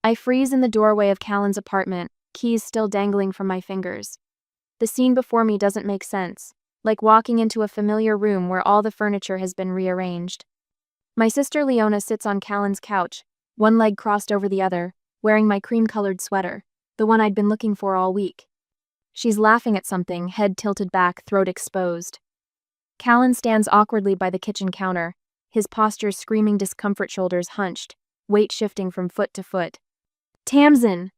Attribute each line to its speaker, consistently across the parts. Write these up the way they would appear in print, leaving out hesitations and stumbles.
Speaker 1: I freeze in the doorway of Callan's apartment, keys still dangling from my fingers. The scene before me doesn't make sense, like walking into a familiar room where all the furniture has been rearranged. My sister Leona sits on Callan's couch, one leg crossed over the other, wearing my cream-colored sweater, the one I'd been looking for all week. She's laughing at something, head tilted back, throat exposed. Callan stands awkwardly by the kitchen counter, his posture screaming discomfort, shoulders hunched, weight shifting from foot to foot. "Tamsin!"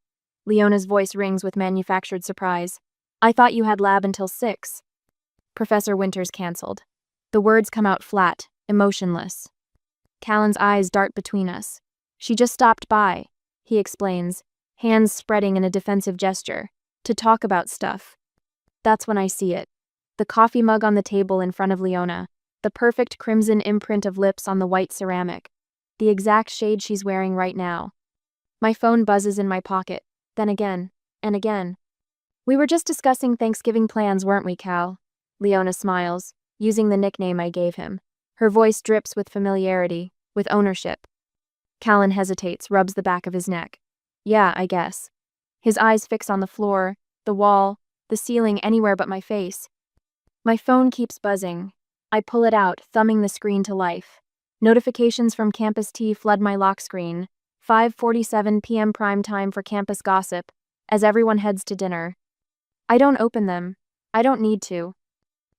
Speaker 1: Leona's voice rings with manufactured surprise. "I thought you had lab until 6. Professor Winters canceled. The words come out flat, emotionless. Callan's eyes dart between us. "She just stopped by," he explains, hands spreading in a defensive gesture, "to talk about stuff." That's when I see it. The coffee mug on the table in front of Leona, the perfect crimson imprint of lips on the white ceramic, the exact shade she's wearing right now. My phone buzzes in my pocket, then again, and again. "We were just discussing Thanksgiving plans, weren't we, Cal?" Leona smiles, using the nickname I gave him. Her voice drips with familiarity, with ownership. Callan hesitates, rubs the back of his neck. "Yeah, I guess." His eyes fix on the floor, the wall, the ceiling, anywhere but my face. My phone keeps buzzing. I pull it out, thumbing the screen to life. Notifications from Campus T flood my lock screen. 5:47 p.m. prime time for campus gossip, as everyone heads to dinner. I don't open them. I don't need to.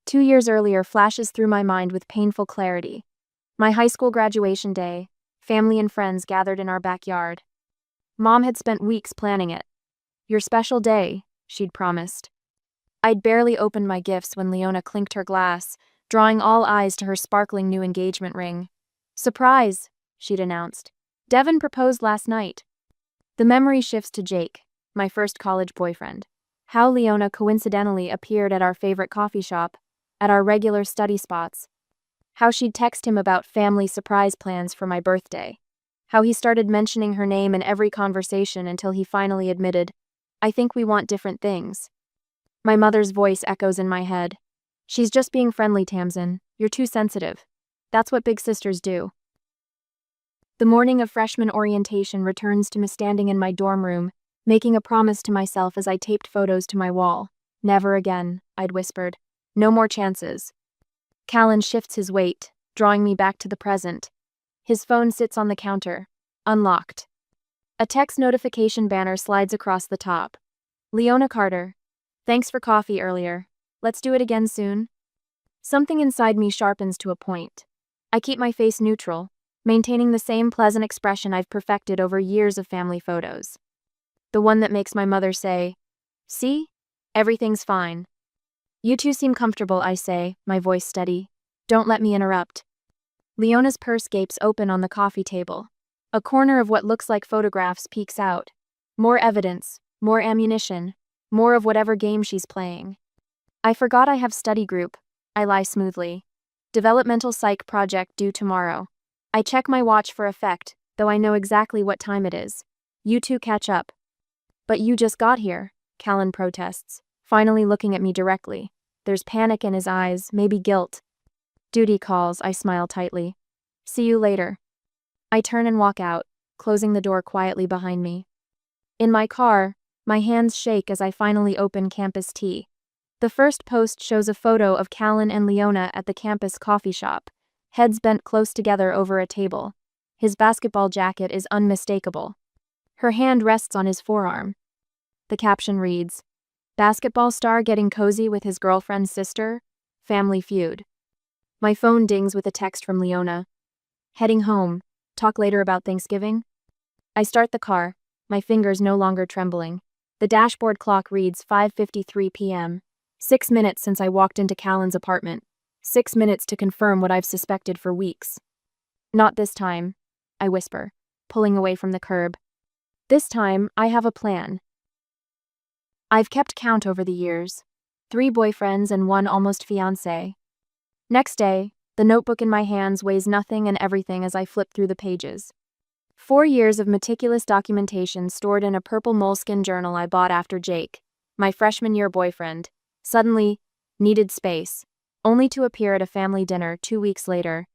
Speaker 1: 2 years earlier flashes through my mind with painful clarity. My high school graduation day, family and friends gathered in our backyard. Mom had spent weeks planning it. "Your special day," she'd promised. I'd barely opened my gifts when Leona clinked her glass, drawing all eyes to her sparkling new engagement ring. "Surprise," she'd announced. "Devin proposed last night." The memory shifts to Jake, my first college boyfriend. How Leona coincidentally appeared at our favorite coffee shop, at our regular study spots. How she'd text him about family surprise plans for my birthday. How he started mentioning her name in every conversation until he finally admitted, "I think we want different things." My mother's voice echoes in my head. "She's just being friendly, Tamsin. You're too sensitive. That's what big sisters do." The morning of freshman orientation returns to me standing in my dorm room, making a promise to myself as I taped photos to my wall. "Never again," I'd whispered. "No more chances." Callan shifts his weight, drawing me back to the present. His phone sits on the counter, unlocked. A text notification banner slides across the top. "Leona Carter. Thanks for coffee earlier. Let's do it again soon." Something inside me sharpens to a point. I keep my face neutral, maintaining the same pleasant expression I've perfected over years of family photos. The one that makes my mother say, "See? Everything's fine." "You two seem comfortable," I say, my voice steady. "Don't let me interrupt." Leona's purse gapes open on the coffee table. A corner of what looks like photographs peeks out. More evidence, more ammunition, more of whatever game she's playing. "I forgot I have study group," I lie smoothly. "Developmental psych project due tomorrow." I check my watch for effect, though I know exactly what time it is. "You two catch up." "But you just got here," Callan protests, finally looking at me directly. There's panic in his eyes, maybe guilt. "Duty calls," I smile tightly. "See you later." I turn and walk out, closing the door quietly behind me. In my car, my hands shake as I finally open Campus T. The first post shows a photo of Callan and Leona at the campus coffee shop, heads bent close together over a table. His basketball jacket is unmistakable. Her hand rests on his forearm. The caption reads, "Basketball star getting cozy with his girlfriend's sister? Family feud." My phone dings with a text from Leona. "Heading home. Talk later about Thanksgiving?" I start the car, my fingers no longer trembling. The dashboard clock reads 5:53 p.m. 6 minutes since I walked into Callan's apartment. 6 minutes to confirm what I've suspected for weeks. "Not this time," I whisper, pulling away from the curb. "This time, I have a plan." I've kept count over the years. 3 boyfriends and 1 almost fiancé. Next day, the notebook in my hands weighs nothing and everything as I flip through the pages. 4 years of meticulous documentation stored in a purple moleskin journal I bought after Jake, my freshman year boyfriend, suddenly needed space, only to appear at a family dinner 2 weeks later,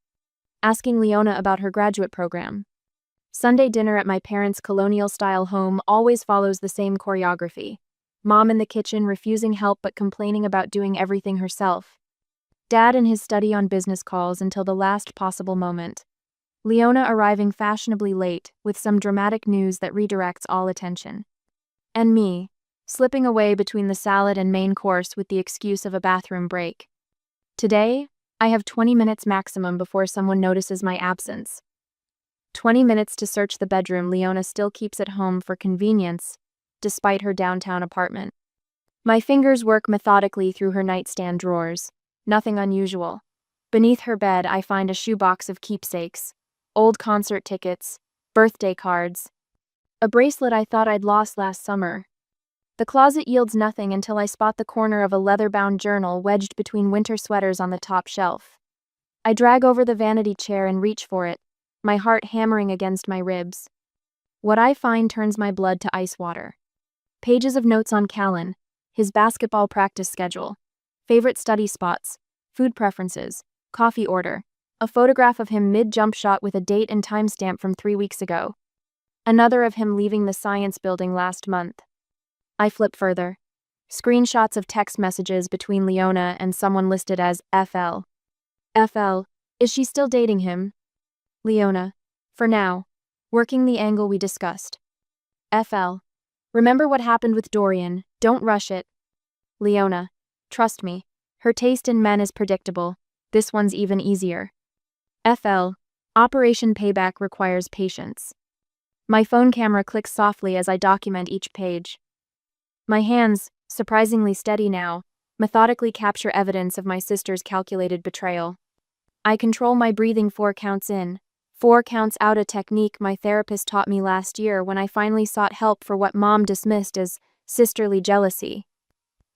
Speaker 1: asking Leona about her graduate program. Sunday dinner at my parents' colonial-style home always follows the same choreography. Mom in the kitchen refusing help but complaining about doing everything herself. Dad in his study on business calls until the last possible moment. Leona arriving fashionably late with some dramatic news that redirects all attention. And me, slipping away between the salad and main course with the excuse of a bathroom break. Today, I have 20 minutes maximum before someone notices my absence. 20 minutes to search the bedroom Leona still keeps at home for convenience, despite her downtown apartment. My fingers work methodically through her nightstand drawers. Nothing unusual. Beneath her bed, I find a shoebox of keepsakes, old concert tickets, birthday cards, a bracelet I thought I'd lost last summer. The closet yields nothing until I spot the corner of a leather-bound journal wedged between winter sweaters on the top shelf. I drag over the vanity chair and reach for it, my heart hammering against my ribs. What I find turns my blood to ice water. Pages of notes on Callan, his basketball practice schedule, favorite study spots, food preferences, coffee order, a photograph of him mid-jump shot with a date and timestamp from 3 weeks ago. Another of him leaving the science building last month. I flip further. Screenshots of text messages between Leona and someone listed as FL. FL, is she still dating him? Leona, for now, working the angle we discussed. FL, remember what happened with Dorian, don't rush it. Leona, trust me, her taste in men is predictable, this one's even easier. FL, Operation Payback requires patience. My phone camera clicks softly as I document each page. My hands, surprisingly steady now, methodically capture evidence of my sister's calculated betrayal. I control my breathing 4 counts in, 4 counts out, a technique my therapist taught me last year when I finally sought help for what Mom dismissed as sisterly jealousy.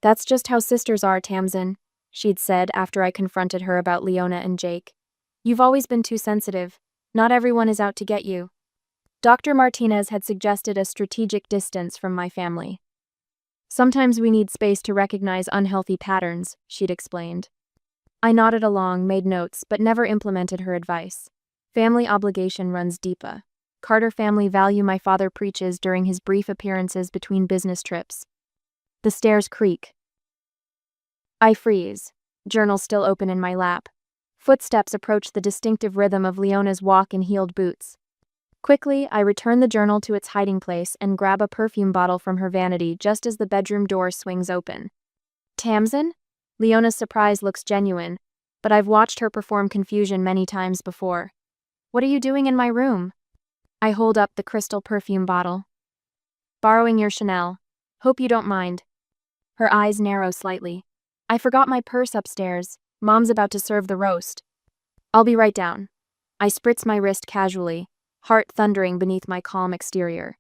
Speaker 1: That's just how sisters are, Tamsin, she'd said after I confronted her about Leona and Jake. You've always been too sensitive. Not everyone is out to get you. Dr. Martinez had suggested a strategic distance from my family. Sometimes we need space to recognize unhealthy patterns, she'd explained. I nodded along, made notes, but never implemented her advice. Family obligation runs deeper. Carter family value my father preaches during his brief appearances between business trips. The stairs creak. I freeze, journal still open in my lap. Footsteps approach the distinctive rhythm of Leona's walk in heeled boots. Quickly, I return the journal to its hiding place and grab a perfume bottle from her vanity just as the bedroom door swings open. Tamsin? Leona's surprise looks genuine, but I've watched her perform confusion many times before. What are you doing in my room? I hold up the crystal perfume bottle. Borrowing your Chanel. Hope you don't mind. Her eyes narrow slightly. I forgot my purse upstairs. Mom's about to serve the roast. I'll be right down. I spritz my wrist casually, heart thundering beneath my calm exterior.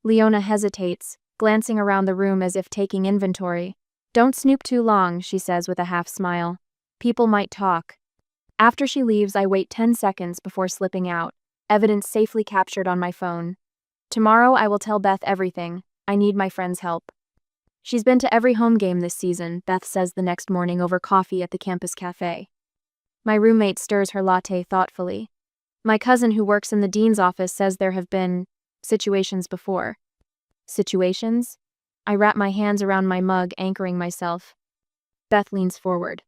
Speaker 1: Leona hesitates, glancing around the room as if taking inventory. Don't snoop too long, she says with a half smile. People might talk. After she leaves, I wait 10 seconds before slipping out, evidence safely captured on my phone. Tomorrow I will tell Beth everything. I need my friend's help. She's been to every home game this season, Beth says the next morning over coffee at the campus cafe. My roommate stirs her latte thoughtfully. My cousin who works in the dean's office says there have been situations before. Situations? I wrap my hands around my mug, anchoring myself. Beth leans forward.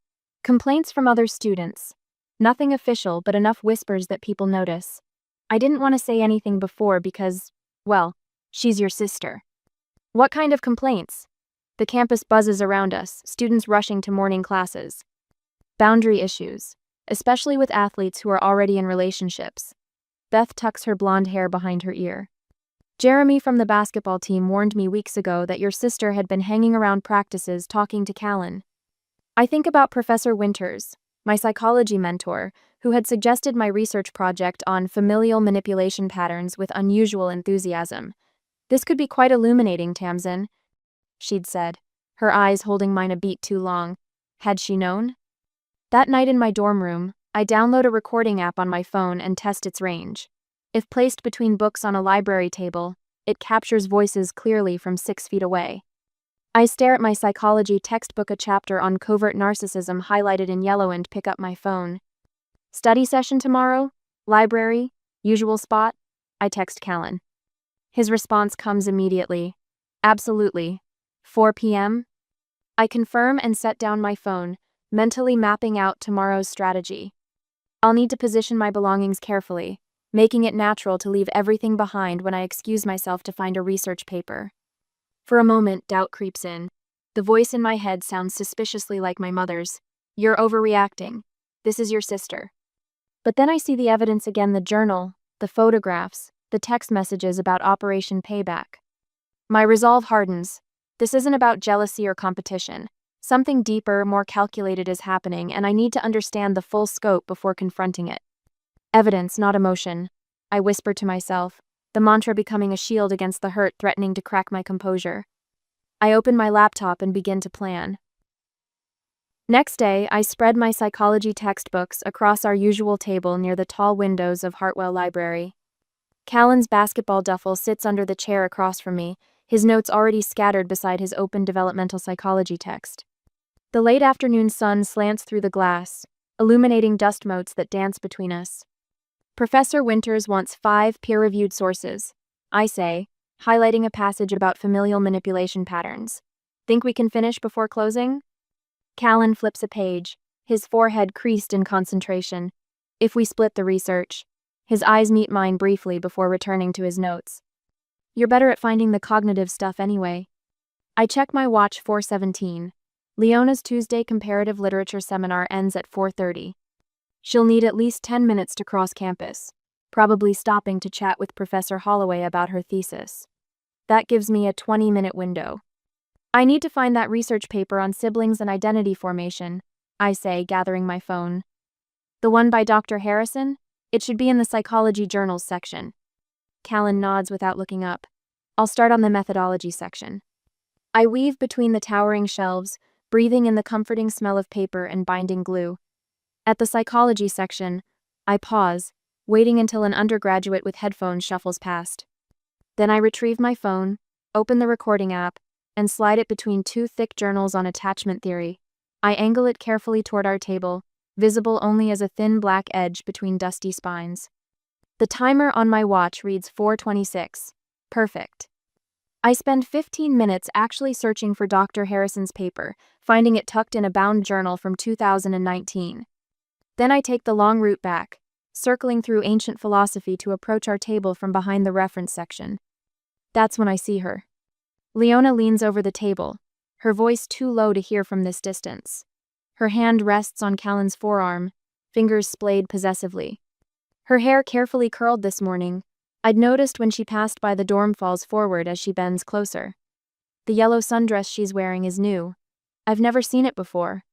Speaker 1: Complaints from other students. Nothing official, but enough whispers that people notice. I didn't want to say anything before because, well, she's your sister. What kind of complaints? The campus buzzes around us, students rushing to morning classes. Boundary issues, especially with athletes who are already in relationships. Beth tucks her blonde hair behind her ear. Jeremy from the basketball team warned me weeks ago that your sister had been hanging around practices talking to Callan. I think about Professor Winters, my psychology mentor, who had suggested my research project on familial manipulation patterns with unusual enthusiasm. This could be quite illuminating, Tamsin, she'd said, her eyes holding mine a beat too long. Had she known? That night in my dorm room, I download a recording app on my phone and test its range. If placed between books on a library table, it captures voices clearly from 6 feet away. I stare at my psychology textbook, a chapter on covert narcissism highlighted in yellow, and pick up my phone. Study session tomorrow? Library? Usual spot? I text Callan. His response comes immediately. Absolutely. 4 p.m.? I confirm and set down my phone, mentally mapping out tomorrow's strategy. I'll need to position my belongings carefully, making it natural to leave everything behind when I excuse myself to find a research paper. For a moment, doubt creeps in. The voice in my head sounds suspiciously like my mother's. You're overreacting. This is your sister. But then I see the evidence again: the journal, the photographs, the text messages about Operation Payback. My resolve hardens. This isn't about jealousy or competition. Something deeper, more calculated is happening, and I need to understand the full scope before confronting it. Evidence, not emotion. I whisper to myself, the mantra becoming a shield against the hurt threatening to crack my composure. I open my laptop and begin to plan. Next day, I spread my psychology textbooks across our usual table near the tall windows of Hartwell Library. Callan's basketball duffel sits under the chair across from me, his notes already scattered beside his open developmental psychology text. The late afternoon sun slants through the glass, illuminating dust motes that dance between us. Professor Winters wants 5 peer-reviewed sources, I say, highlighting a passage about familial manipulation patterns. Think we can finish before closing? Callan flips a page, his forehead creased in concentration. If we split the research. His eyes meet mine briefly before returning to his notes. You're better at finding the cognitive stuff anyway. I check my watch. 4:17. Leona's Tuesday comparative literature seminar ends at 4:30. She'll need at least 10 minutes to cross campus, probably stopping to chat with Professor Holloway about her thesis. That gives me a 20-minute window. I need to find that research paper on siblings and identity formation, I say, gathering my phone. The one by Dr. Harrison? It should be in the psychology journals section. Callan nods without looking up. I'll start on the methodology section. I weave between the towering shelves, breathing in the comforting smell of paper and binding glue. At the psychology section, I pause, waiting until an undergraduate with headphones shuffles past. Then I retrieve my phone, open the recording app, and slide it between 2 thick journals on attachment theory. I angle it carefully toward our table, visible only as a thin black edge between dusty spines. The timer on my watch reads 4:26. Perfect. I spend 15 minutes actually searching for Dr. Harrison's paper, finding it tucked in a bound journal from 2019. Then I take the long route back, circling through ancient philosophy to approach our table from behind the reference section. That's when I see her. Leona leans over the table, her voice too low to hear from this distance. Her hand rests on Callan's forearm, fingers splayed possessively. Her hair carefully curled this morning. I'd noticed when she passed by the dorm falls forward as she bends closer. The yellow sundress she's wearing is new. I've never seen it before.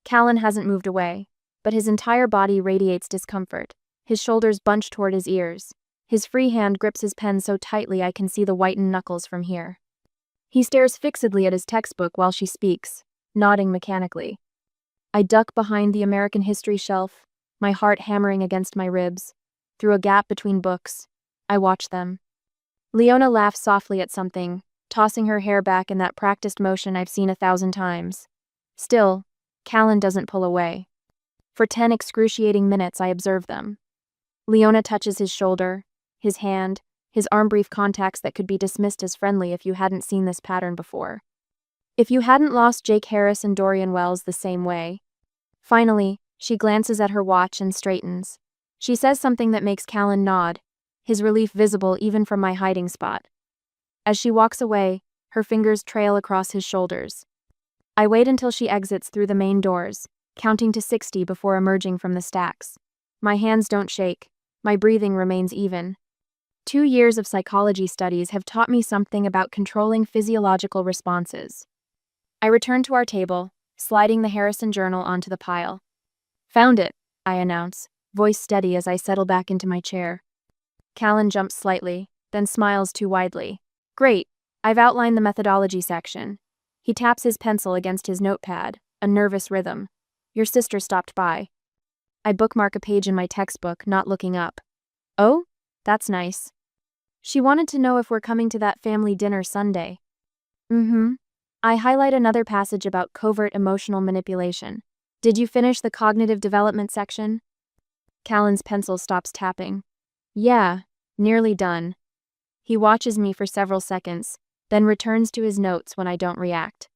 Speaker 1: Callan hasn't moved away, but his entire body radiates discomfort, his shoulders bunched toward his ears. His free hand grips his pen so tightly I can see the whitened knuckles from here. He stares fixedly at his textbook while she speaks, nodding mechanically. I duck behind the American history shelf, my heart hammering against my ribs. Through a gap between books, I watch them. Leona laughs softly at something, tossing her hair back in that practiced motion I've seen 1,000 times. Still, Callan doesn't pull away. For 10 excruciating minutes I observe them. Leona touches his shoulder, his hand, his arm-brief contacts that could be dismissed as friendly if you hadn't seen this pattern before. If you hadn't lost Jake Harris and Dorian Wells the same way. Finally, she glances at her watch and straightens. She says something that makes Callan nod, his relief visible even from my hiding spot. As she walks away, her fingers trail across his shoulders. I wait until she exits through the main doors, counting to 60 before emerging from the stacks. My hands don't shake, my breathing remains even. 2 years of psychology studies have taught me something about controlling physiological responses. I return to our table, sliding the Harrison journal onto the pile. Found it, I announce, voice steady as I settle back into my chair. Callan jumps slightly, then smiles too widely. Great, I've outlined the methodology section. He taps his pencil against his notepad, a nervous rhythm. Your sister stopped by. I bookmark a page in my textbook, not looking up. Oh, that's nice. She wanted to know if we're coming to that family dinner Sunday. I highlight another passage about covert emotional manipulation. Did you finish the cognitive development section? Callan's pencil stops tapping. Yeah, Nearly done. He watches me for several seconds, then returns to his notes when I don't react.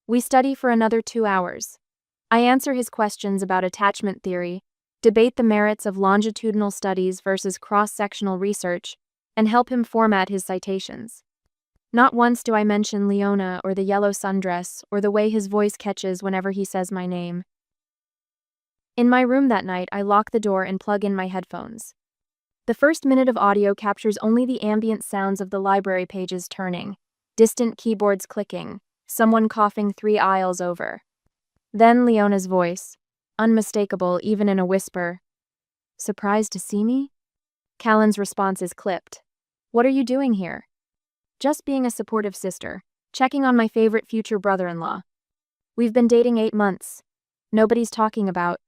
Speaker 1: We study for another 2 hours. I answer his questions about attachment theory, debate the merits of longitudinal studies versus cross-sectional research, and help him format his citations. Not once do I mention Leona or the yellow sundress or the way his voice catches whenever he says my name. In my room that night, I lock the door and plug in my headphones. The first minute of audio captures only the ambient sounds of the library pages turning, distant keyboards clicking, someone coughing 3 aisles over. Then Leona's voice, unmistakable even in a whisper. Surprised to see me? Callan's response is clipped. What are you doing here? Just being a supportive sister, checking on my favorite future brother-in-law. We've been dating 8 months. Nobody's talking about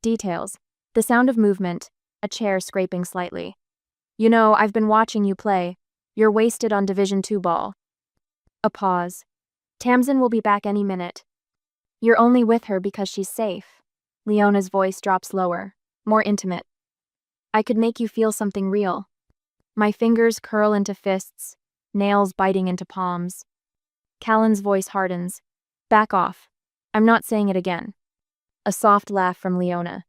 Speaker 1: details. The sound of movement, a chair scraping slightly. You know, I've been watching you play. You're wasted on Division 2 ball. A pause. Tamsin will be back any minute. You're only with her because she's safe. Leona's voice drops lower, more intimate. I could make you feel something real. My fingers curl into fists, nails biting into palms. Callan's voice hardens. Back off. I'm not saying it again. A soft laugh from Leona.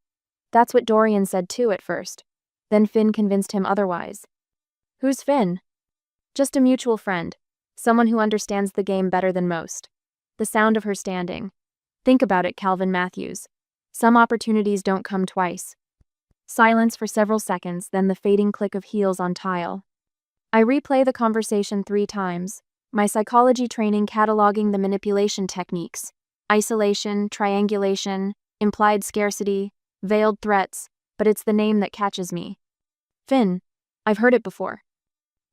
Speaker 1: That's what Dorian said too at first. Then Finn convinced him otherwise. Who's Finn? Just a mutual friend. Someone who understands the game better than most. The sound of her standing. Think about it, Calvin Matthews. Some opportunities don't come twice. Silence for several seconds, then the fading click of heels on tile. I replay the conversation 3 times, my psychology training cataloging the manipulation techniques. Isolation, triangulation, implied scarcity, veiled threats, but it's the name that catches me. Finn. I've heard it before.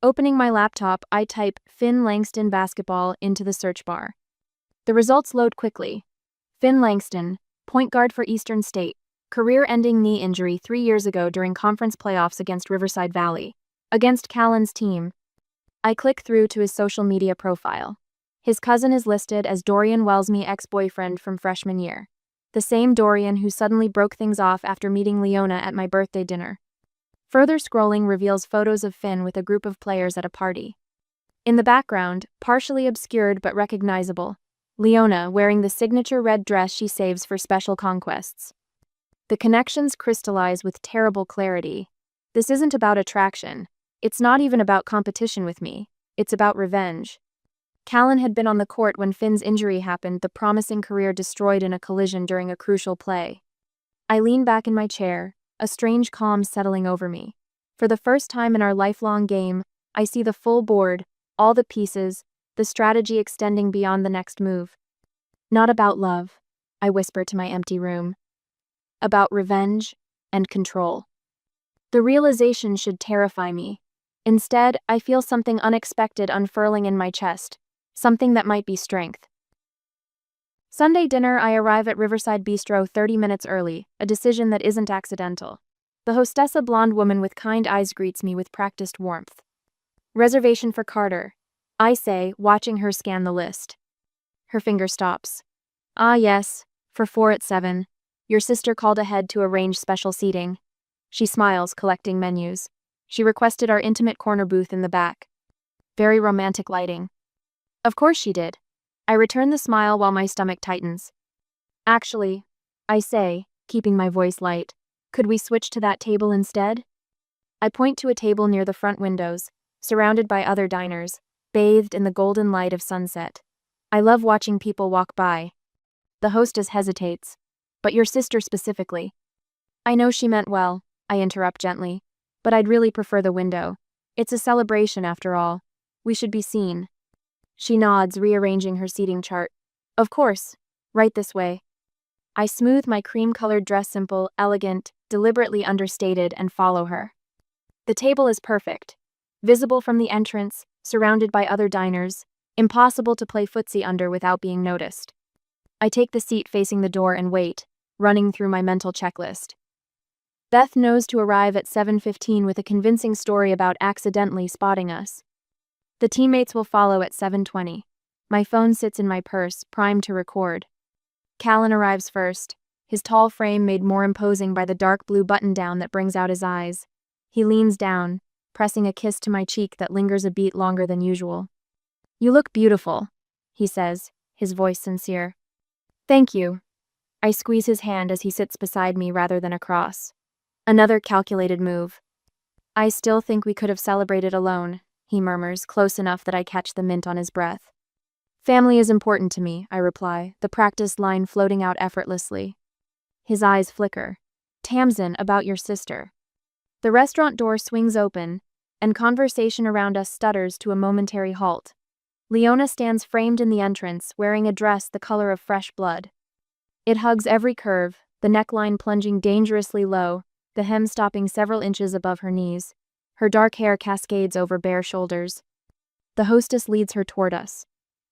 Speaker 1: Opening my laptop, I type Finn Langston basketball into the search bar. The results load quickly. Finn Langston, point guard for Eastern State, career-ending knee injury 3 years ago during conference playoffs against Riverside Valley, against Callan's team. I click through to his social media profile. His cousin is listed as Dorian Wellesme, ex-boyfriend from freshman year. The same Dorian who suddenly broke things off after meeting Leona at my birthday dinner. Further scrolling reveals photos of Finn with a group of players at a party. In the background, partially obscured but recognizable, Leona wearing the signature red dress she saves for special conquests. The connections crystallize with terrible clarity. This isn't about attraction. It's not even about competition with me. It's about revenge. Callan had been on the court when Finn's injury happened, the promising career destroyed in a collision during a crucial play. I lean back in my chair, a strange calm settling over me. For the first time in our lifelong game, I see the full board, all the pieces, the strategy extending beyond the next move. Not about love, I whisper to my empty room. About revenge and control. The realization should terrify me. Instead, I feel something unexpected unfurling in my chest, something that might be strength. Sunday dinner, I arrive at Riverside Bistro 30 minutes early, a decision that isn't accidental. The hostess, a blonde woman with kind eyes, greets me with practiced warmth. Reservation for Carter, I say, watching her scan the list. Her finger stops. Ah yes, for 4 at 7. Your sister called ahead to arrange special seating. She smiles, collecting menus. She requested our intimate corner booth in the back. Very romantic lighting. Of course she did. I return the smile while my stomach tightens. Actually, I say, keeping my voice light, could we switch to that table instead? I point to a table near the front windows, surrounded by other diners, bathed in the golden light of sunset. I love watching people walk by. The hostess hesitates. But your sister specifically. I know she meant well, I interrupt gently, but I'd really prefer the window. It's a celebration after all. We should be seen. She nods, rearranging her seating chart. Of course, right this way. I smooth my cream-colored dress, simple, elegant, deliberately understated, and follow her. The table is perfect. Visible from the entrance, surrounded by other diners, impossible to play footsie under without being noticed. I take the seat facing the door and wait, running through my mental checklist. Beth knows to arrive at 7:15 with a convincing story about accidentally spotting us. The teammates will follow at 7:20. My phone sits in my purse, primed to record. Callan arrives first, his tall frame made more imposing by the dark blue button-down that brings out his eyes. He leans down, pressing a kiss to my cheek that lingers a beat longer than usual. "You look beautiful," he says, his voice sincere. "Thank you." I squeeze his hand as he sits beside me rather than across. Another calculated move. "I still think we could have celebrated alone," he murmurs, close enough that I catch the mint on his breath. "Family is important to me," I reply, the practiced line floating out effortlessly. His eyes flicker. "Tamsin, about your sister." The restaurant door swings open, and conversation around us stutters to a momentary halt. Leona stands framed in the entrance, wearing a dress the color of fresh blood. It hugs every curve, the neckline plunging dangerously low, the hem stopping several inches above her knees. Her dark hair cascades over bare shoulders. The hostess leads her toward us.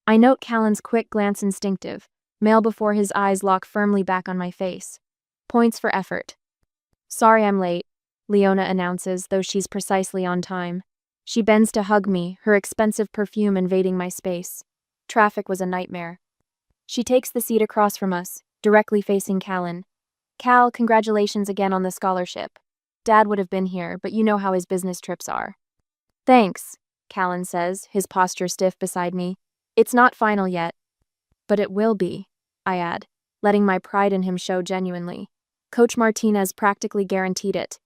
Speaker 1: I note Callan's quick glance, instinctive, male before his eyes lock firmly back on my face. Points for effort. "Sorry I'm late," Leona announces, though she's precisely on time. She bends to hug me, her expensive perfume invading my space. Traffic was a nightmare. She takes the seat across from us, directly facing Callan. "Cal, congratulations again on the scholarship. Dad would have been here, but you know how his business trips are." "Thanks," Callan says, his posture stiff beside me. "It's not final yet." "But it will be," I add, letting my pride in him show genuinely. Coach Martinez practically guaranteed it.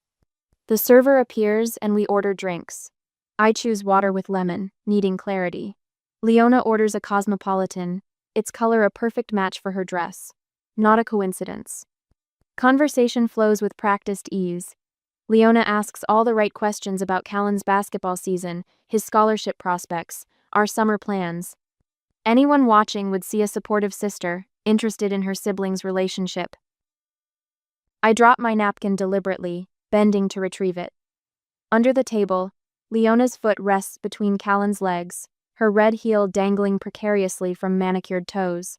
Speaker 1: The server appears and we order drinks. I choose water with lemon, needing clarity. Leona orders a cosmopolitan, its color a perfect match for her dress. Not a coincidence. Conversation flows with practiced ease. Leona asks all the right questions about Callan's basketball season, his scholarship prospects, our summer plans. Anyone watching would see a supportive sister, interested in her siblings' relationship. I drop my napkin deliberately, bending to retrieve it. Under the table, Leona's foot rests between Callan's legs, her red heel dangling precariously from manicured toes.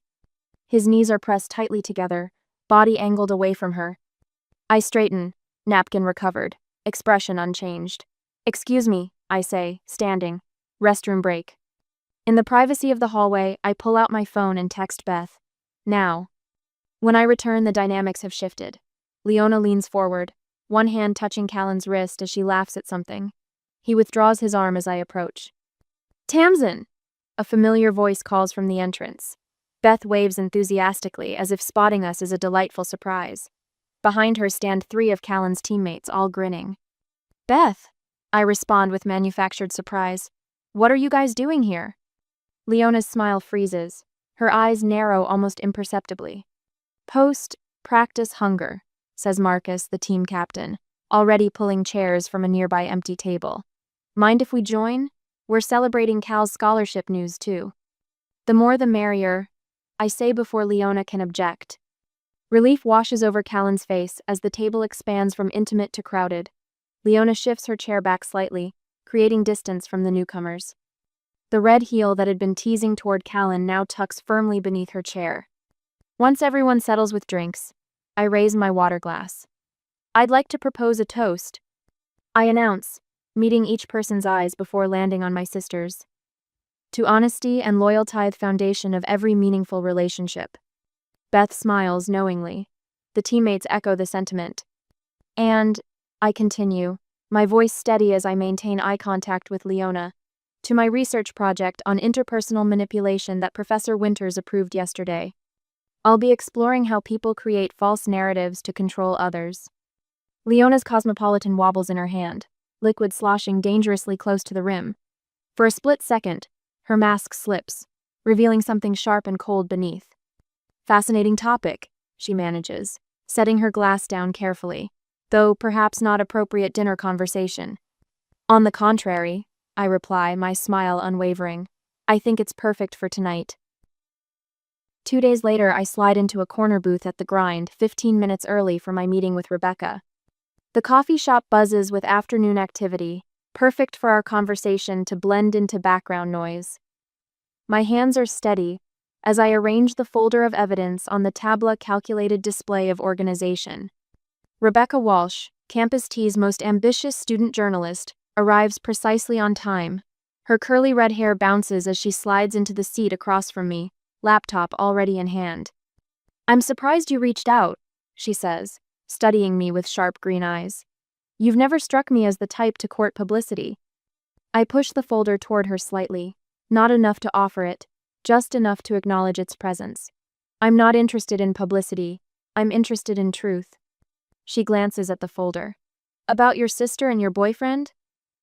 Speaker 1: His knees are pressed tightly together, body angled away from her. I straighten, napkin recovered, expression unchanged. "Excuse me," I say, standing. "Restroom break." In the privacy of the hallway, I pull out my phone and text Beth. "Now." When I return, the dynamics have shifted. Leona leans forward, one hand touching Callan's wrist as she laughs at something. He withdraws his arm as I approach. "Tamsin!" A familiar voice calls from the entrance. Beth waves enthusiastically, as if spotting us is a delightful surprise. Behind her stand 3 of Callan's teammates, all grinning. "Beth!" I respond with manufactured surprise. "What are you guys doing here?" Leona's smile freezes. Her eyes narrow almost imperceptibly. "Post-practice hunger," says Marcus, the team captain, already pulling chairs from a nearby empty table. "Mind if we join? We're celebrating Cal's scholarship news, too." "The more the merrier," I say before Leona can object. Relief washes over Callan's face as the table expands from intimate to crowded. Leona shifts her chair back slightly, creating distance from the newcomers. The red heel that had been teasing toward Callan now tucks firmly beneath her chair. Once everyone settles with drinks, I raise my water glass. "I'd like to propose a toast," I announce, meeting each person's eyes before landing on my sister's. "To honesty and loyalty, the foundation of every meaningful relationship." Beth smiles knowingly. The teammates echo the sentiment. "And," I continue, my voice steady as I maintain eye contact with Leona, "to my research project on interpersonal manipulation that Professor Winters approved yesterday. I'll be exploring how people create false narratives to control others." Leona's cosmopolitan wobbles in her hand, liquid sloshing dangerously close to the rim. For a split second, her mask slips, revealing something sharp and cold beneath. "Fascinating topic," she manages, setting her glass down carefully, though perhaps not appropriate dinner conversation. "On the contrary," I reply, my smile unwavering. "I think it's perfect for tonight." 2 days later, I slide into a corner booth at the Grind, 15 minutes early for my meeting with Rebecca. The coffee shop buzzes with afternoon activity, perfect for our conversation to blend into background noise. My hands are steady as I arrange the folder of evidence on the Tabla calculated display of organization. Rebecca Walsh, Campus T's most ambitious student journalist, arrives precisely on time. Her curly red hair bounces as she slides into the seat across from me, laptop already in hand. "I'm surprised you reached out," she says, studying me with sharp green eyes. You've never struck me as the type to court publicity. I push the folder toward her slightly. Not enough to offer it, just enough to acknowledge its presence. I'm not interested in publicity. I'm interested in truth. She glances at the folder. About your sister and your boyfriend?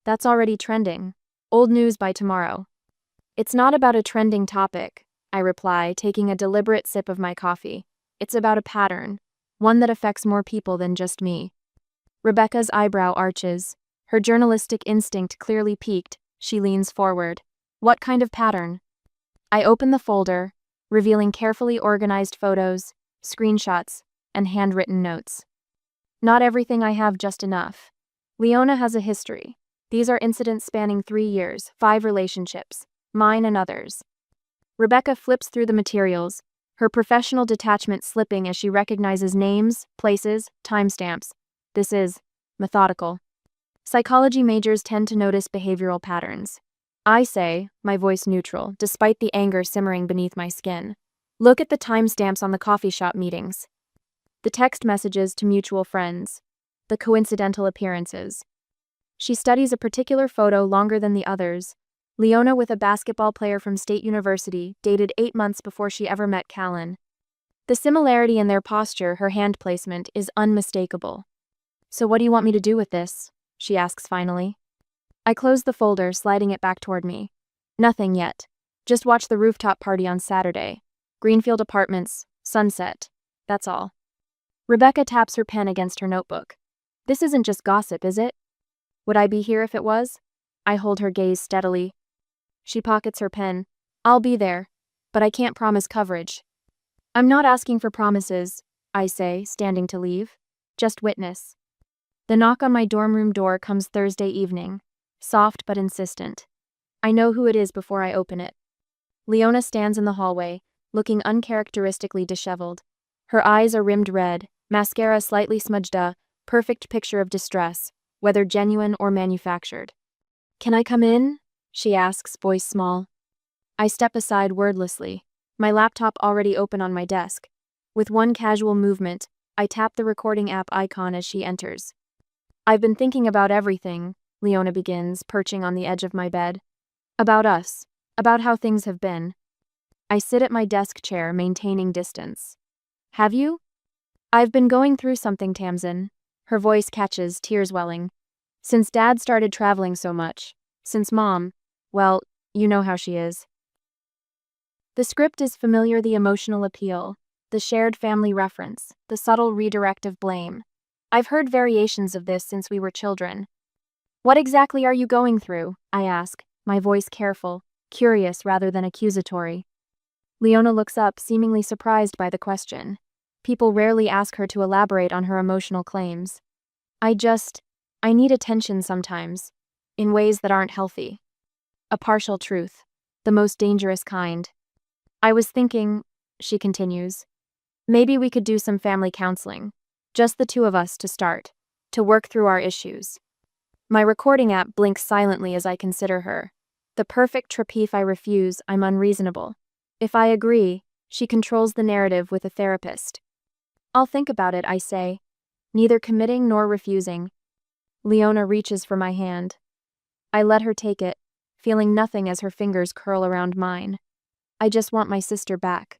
Speaker 1: That's already trending. Old news by tomorrow. It's not about a trending topic, I reply, taking a deliberate sip of my coffee. It's about a pattern, one that affects more people than just me. Rebecca's eyebrow arches. Her journalistic instinct clearly piqued. She leans forward. What kind of pattern? I open the folder, revealing carefully organized photos, screenshots, and handwritten notes. Not everything I have just enough. Leona has a history. These are incidents spanning 3 years, 5 relationships, mine and others. Rebecca flips through the materials, her professional detachment slipping as she recognizes names, places, timestamps. This is methodical. Psychology majors tend to notice behavioral patterns. I say, my voice neutral, despite the anger simmering beneath my skin. Look at the timestamps on the coffee shop meetings. The text messages to mutual friends. The coincidental appearances. She studies a particular photo longer than the others. Leona with a basketball player from State University, dated 8 months before she ever met Callan. The similarity in their posture, her hand placement, is unmistakable. So what do you want me to do with this? She asks finally. I close the folder, sliding it back toward me. Nothing yet. Just watch the rooftop party on Saturday. Greenfield Apartments, sunset. That's all. Rebecca taps her pen against her notebook. This isn't just gossip, is it? Would I be here if it was? I hold her gaze steadily. She pockets her pen. I'll be there, but I can't promise coverage. I'm not asking for promises, I say, standing to leave. Just witness. The knock on my dorm room door comes Thursday evening, soft but insistent. I know who it is before I open it. Leona stands in the hallway, looking uncharacteristically disheveled. Her eyes are rimmed red, mascara slightly smudged, a perfect picture of distress, whether genuine or manufactured. Can I come in? She asks, voice small. I step aside wordlessly, my laptop already open on my desk. With one casual movement, I tap the recording app icon as she enters. I've been thinking about everything, Leona begins, perching on the edge of my bed. About us, about how things have been. I sit at my desk chair, maintaining distance. Have you? I've been going through something, Tamsin. Her voice catches, tears welling. Since Dad started traveling so much. Since Mom, well, you know how she is. The script is familiar, the emotional appeal, the shared family reference, the subtle redirect of blame. I've heard variations of this since we were children. What exactly are you going through? I ask, my voice careful, curious rather than accusatory. Leona looks up, seemingly surprised by the question. People rarely ask her to elaborate on her emotional claims. I need attention sometimes, in ways that aren't healthy. A partial truth, the most dangerous kind. I was thinking, she continues, maybe we could do some family counseling. Just the two of us to start, to work through our issues. My recording app blinks silently as I consider her. The perfect trip. If I refuse, I'm unreasonable. If I agree, she controls the narrative with a therapist. I'll think about it, I say, neither committing nor refusing. Leona reaches for my hand. I let her take it, feeling nothing as her fingers curl around mine. I just want my sister back.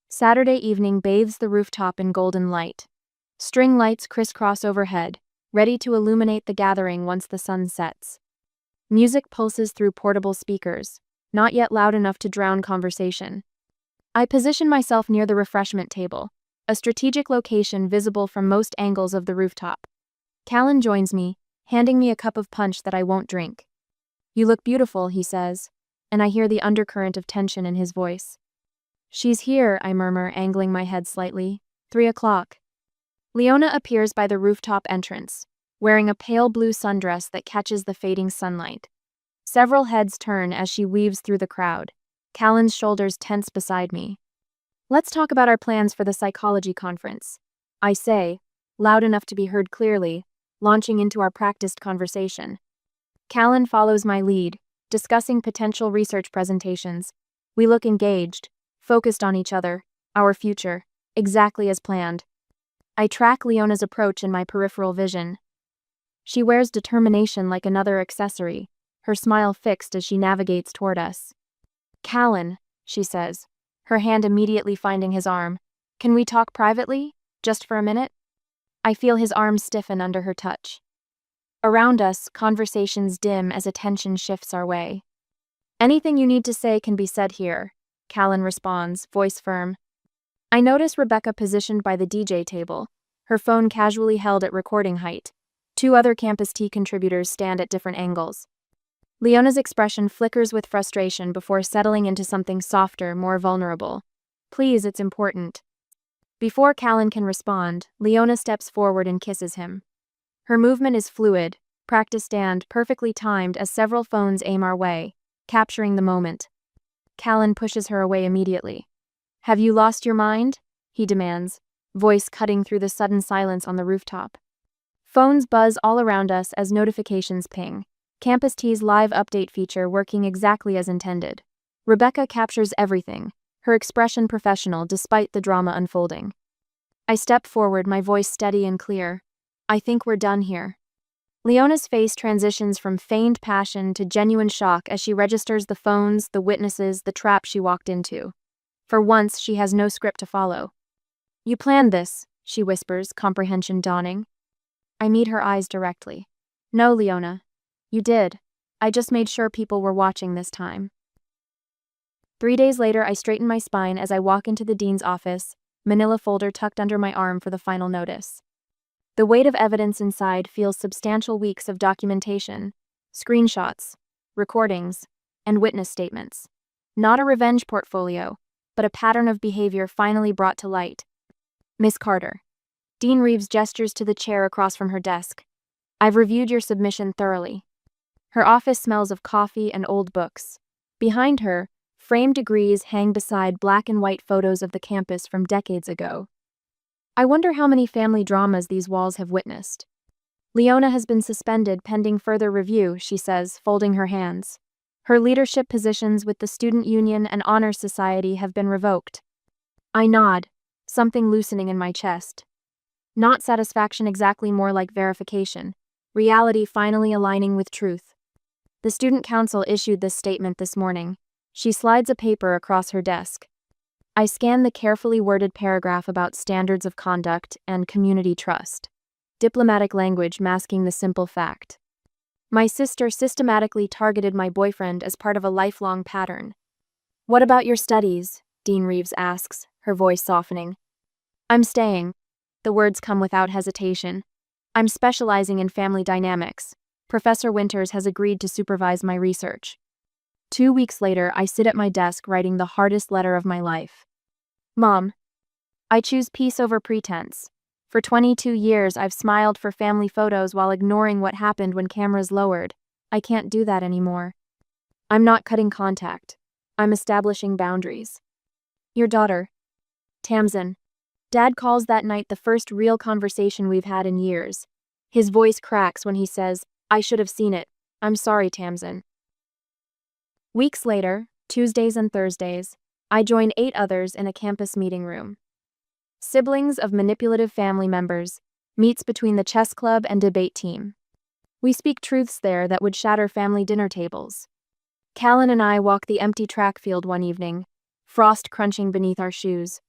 Speaker 1: Saturday evening bathes the rooftop in golden light. String lights crisscross overhead, ready to illuminate the gathering once the sun sets. Music pulses through portable speakers, not yet loud enough to drown conversation. I position myself near the refreshment table, a strategic location visible from most angles of the rooftop. Callan joins me, handing me a cup of punch that I won't drink. You look beautiful, he says, and I hear the undercurrent of tension in his voice. She's here, I murmur, angling my head slightly. 3 o'clock. Leona appears by the rooftop entrance, wearing a pale blue sundress that catches the fading sunlight. Several heads turn as she weaves through the crowd. Callan's shoulders tense beside me. Let's talk about our plans for the psychology conference, I say, loud enough to be heard clearly, launching into our practiced conversation. Callan follows my lead, discussing potential research presentations. We look engaged, focused on each other, our future, exactly as planned. I track Leona's approach in my peripheral vision. She wears determination like another accessory, her smile fixed as she navigates toward us. "Callan," she says, her hand immediately finding his arm. "Can we talk privately? Just for a minute?" I feel his arm stiffen under her touch. Around us, conversations dim as attention shifts our way. "Anything you need to say can be said here," Callan responds, voice firm. I notice Rebecca positioned by the DJ table, her phone casually held at recording height. Two other Campus Tea contributors stand at different angles. Leona's expression flickers with frustration before settling into something softer, more vulnerable. "Please, it's important." Before Callan can respond, Leona steps forward and kisses him. Her movement is fluid, practiced and perfectly timed as several phones aim our way, capturing the moment. Callan pushes her away immediately. "Have you lost your mind?" he demands, voice cutting through the sudden silence on the rooftop. Phones buzz all around us as notifications ping. Campus Tea's live update feature working exactly as intended. Rebecca captures everything, her expression professional despite the drama unfolding. I step forward, my voice steady and clear. "I think we're done here." Leona's face transitions from feigned passion to genuine shock as she registers the phones, the witnesses, the trap she walked into. For once, she has no script to follow. "You planned this," she whispers, comprehension dawning. I meet her eyes directly. "No, Leona. You did. I just made sure people were watching this time." 3 days later, I straighten my spine as I walk into the dean's office, manila folder tucked under my arm for the final notice. The weight of evidence inside feels substantial, weeks of documentation, screenshots, recordings, and witness statements. Not a revenge portfolio, but a pattern of behavior finally brought to light. "Miss Carter." Dean Reeves gestures to the chair across from her desk. "I've reviewed your submission thoroughly." Her office smells of coffee and old books. Behind her, framed degrees hang beside black and white photos of the campus from decades ago. I wonder how many family dramas these walls have witnessed. "Leona has been suspended pending further review," she says, folding her hands. "Her leadership positions with the Student Union and Honor Society have been revoked." I nod, something loosening in my chest. Not satisfaction exactly, more like verification. Reality finally aligning with truth. The Student Council issued this statement this morning. She slides a paper across her desk. I scan the carefully worded paragraph about standards of conduct and community trust. Diplomatic language masking the simple fact. My sister systematically targeted my boyfriend as part of a lifelong pattern. "What about your studies?" Dean Reeves asks, her voice softening. "I'm staying." The words come without hesitation. "I'm specializing in family dynamics. Professor Winters has agreed to supervise my research." 2 weeks later, I sit at my desk writing the hardest letter of my life. "Mom, I choose peace over pretense. For 22 years, I've smiled for family photos while ignoring what happened when cameras lowered. I can't do that anymore. I'm not cutting contact. I'm establishing boundaries." "Your daughter." "Tamsin." Dad calls that night the first real conversation we've had in years. His voice cracks when he says, "I should have seen it. I'm sorry, Tamsin." Weeks later, Tuesdays and Thursdays, I join 8 others in a campus meeting room. Siblings of manipulative family members, meets between the chess club and debate team. We speak truths there that would shatter family dinner tables. Callan and I walk the empty track field one evening, frost crunching beneath our shoes.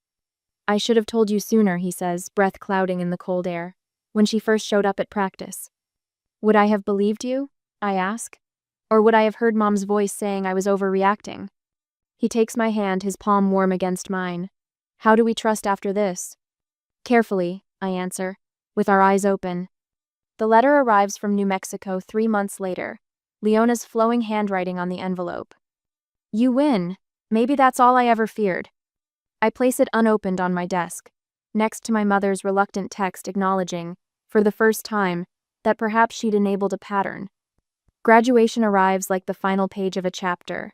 Speaker 1: "I should have told you sooner," he says, breath clouding in the cold air, "when she first showed up at practice." "Would I have believed you?" I ask. "Or would I have heard Mom's voice saying I was overreacting?" He takes my hand, his palm warm against mine. "How do we trust after this?" "Carefully," I answer, with our eyes open. The letter arrives from New Mexico 3 months later, Leona's flowing handwriting on the envelope. "You win. Maybe that's all I ever feared." I place it unopened on my desk, next to my mother's reluctant text acknowledging, for the first time, that perhaps she'd enabled a pattern. Graduation arrives like the final page of a chapter.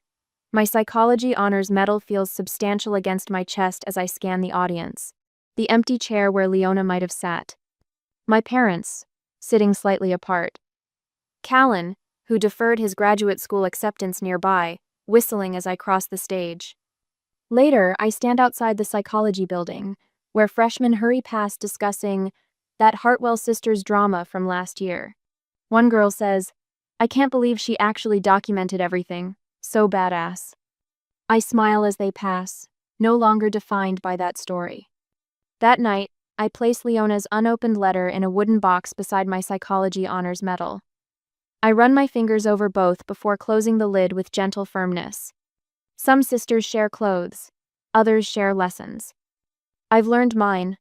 Speaker 1: My psychology honors medal feels substantial against my chest as I scan the audience. The empty chair where Leona might have sat. My parents, sitting slightly apart. Callan, who deferred his graduate school acceptance nearby, whistling as I cross the stage. Later, I stand outside the psychology building, where freshmen hurry past discussing that Hartwell sisters drama from last year. One girl says, "I can't believe she actually documented everything. So badass." I smile as they pass, no longer defined by that story. That night, I place Leona's unopened letter in a wooden box beside my psychology honors medal. I run my fingers over both before closing the lid with gentle firmness. Some sisters share clothes, others share lessons. I've learned mine,